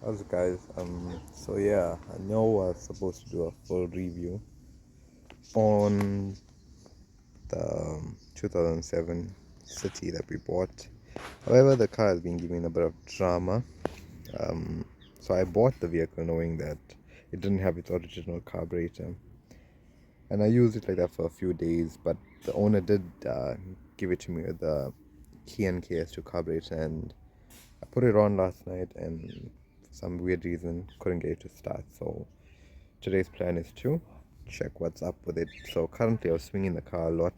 How's it, guys? So yeah, I know I was supposed to do a full review on the 2007 City that we bought. However, the car has been giving a bit of drama. Um, so I bought the vehicle knowing that it didn't have its original carburetor, and I used it like that for a few days. But the owner did give it to me with the key and KS2 carburetor, and I put it on last night, and for some weird reason couldn't get it to start. So today's plan is to check what's up with it. So currently I was swinging the car a lot,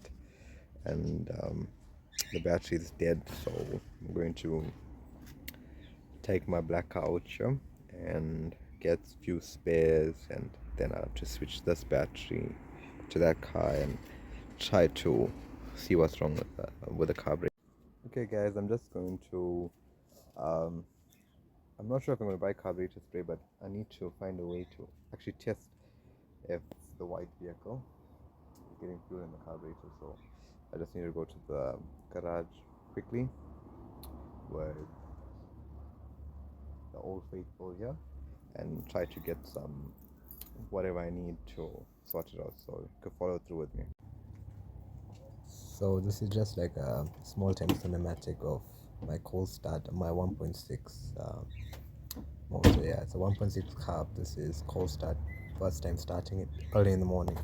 and the battery is dead. So I'm going to take my black car out here and get a few spares, and then I'll have to switch this battery to that car and try to see what's wrong with the carburetor. Okay, guys, I'm just going to. Um, I'm not sure if I'm going to buy carburetor spray, but I need to find a way to actually test if the white vehicle is getting fuel in the carburetor. So I just need to go to the garage quickly with the old faithful here and try to get some whatever I need to sort it out. So you could follow through with me. So this is just like a small time cinematic of my cold start, my 1.6 motor. Yeah, it's a 1.6 carb. This is cold start, first time starting it early in the morning.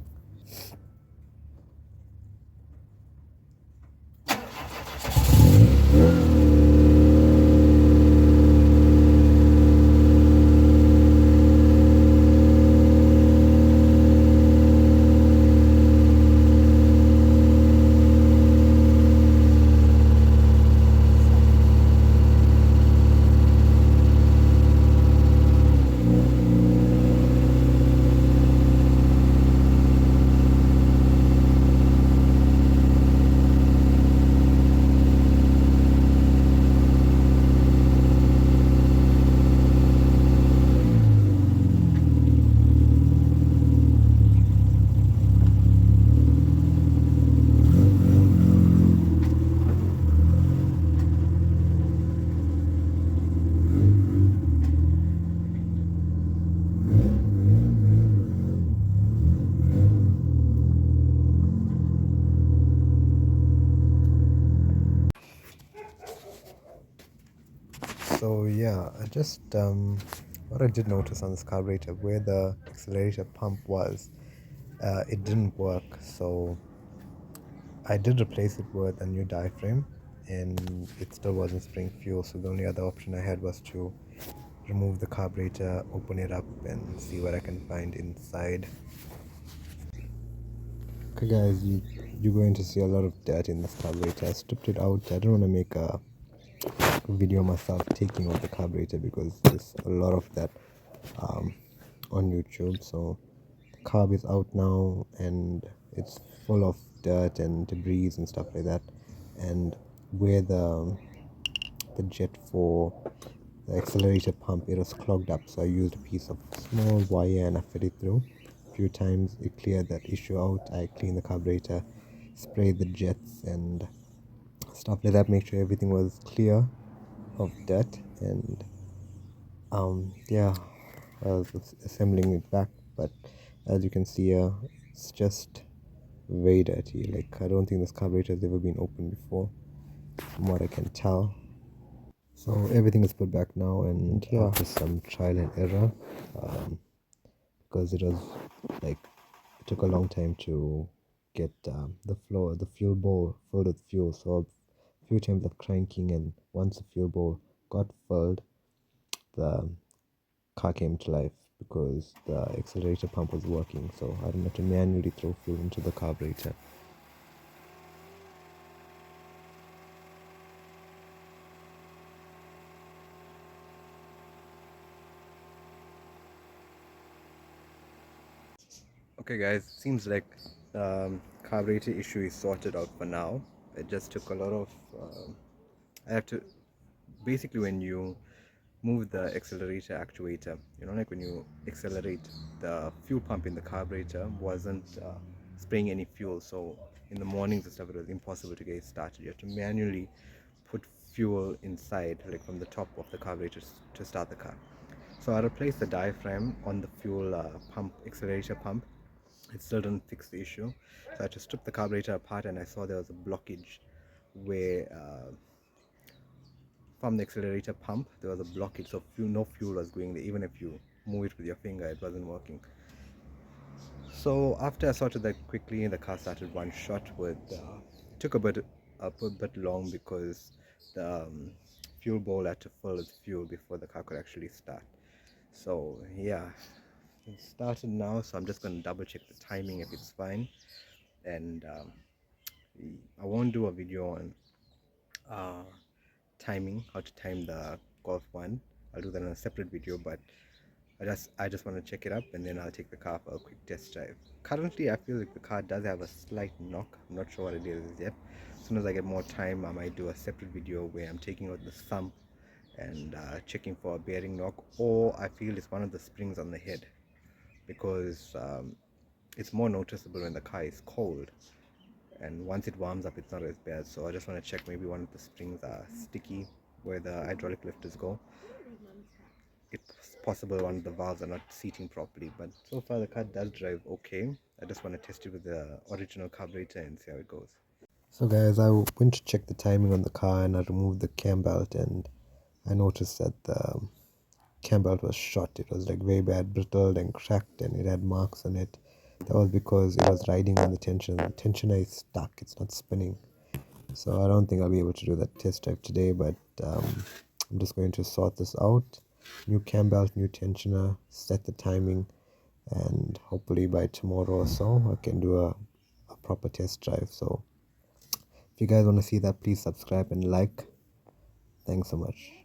So yeah, I just what I did notice on this carburetor, where the accelerator pump was, it didn't work. So I did replace it with a new diaphragm, and it still wasn't spraying fuel. So the only other option I had was to remove the carburetor, open it up, and see what I can find inside. Okay, guys, you're going to see a lot of dirt in this carburetor. I stripped it out. I don't want to make a video myself taking out the carburetor because there's a lot of that um, on YouTube. So the carb is out now, and it's full of dirt and debris and stuff like that. And where the jet for the accelerator pump, it was clogged up. So I used a piece of small wire and I fed it through a few times. It cleared that issue out. I cleaned the carburetor, sprayed the jets and stuff like that, make sure everything was clear of dirt. And yeah, I was assembling it back, but as you can see here, it's just very dirty. Like, I don't think this carburetor has ever been opened before, from what I can tell. So everything is put back now, and yeah, after some trial and error, um, because it was like, it took a long time to get the fuel bowl filled with fuel. So a few times of cranking, and once the fuel bowl got filled, the car came to life because the accelerator pump was working. So I didn't have to manually throw fuel into the carburetor. Okay, guys, seems like carburetor issue is sorted out for now. It just took a lot of I have to basically, when you move the accelerator actuator, like when you accelerate, the fuel pump in the carburetor wasn't spraying any fuel. So in the mornings and stuff, it was impossible to get it started. You have to manually put fuel inside, like from the top of the carburetor, to start the car. So I replaced the diaphragm on the fuel pump, accelerator pump. It still didn't fix the issue. So I had to strip the carburetor apart, and I saw there was a blockage where from the accelerator pump there was a blockage, so no fuel was going there. Even if you move it with your finger, it wasn't working. So after I sorted that quickly, the car started one shot with it took a bit long because the fuel bowl had to fill with fuel before the car could actually start. So yeah, it started now, so I'm just going to double check the timing if it's fine. And I won't do a video on uh, timing, how to time the Golf 1. I'll do that in a separate video, but I just want to check it up, and then I'll take the car for a quick test drive. Currently I feel like the car does have a slight knock. I'm not sure what it is yet. As soon as I get more time, I might do a separate video where I'm taking out the thumb and checking for a bearing knock, or I feel it's one of the springs on the head, because it's more noticeable when the car is cold, and once it warms up it's not as bad. So I just want to check, maybe one of the springs are sticky where the hydraulic lifters go. It's possible one of the valves are not seating properly, but so far the car does drive okay. I just want to test it with the original carburetor and see how it goes. So guys, I went to check the timing on the car, and I removed the cam belt, and I noticed that the cam belt was shot. It was like very bad, brittled and cracked, and it had marks on it. That was because it was riding on the tensioner. The tensioner is stuck, it's not spinning. So I don't think I'll be able to do that test drive today, but I'm just going to sort this out. New cam belt, new tensioner, set the timing, and hopefully by tomorrow or so I can do a proper test drive. So if you guys want to see that, please subscribe and like. Thanks so much.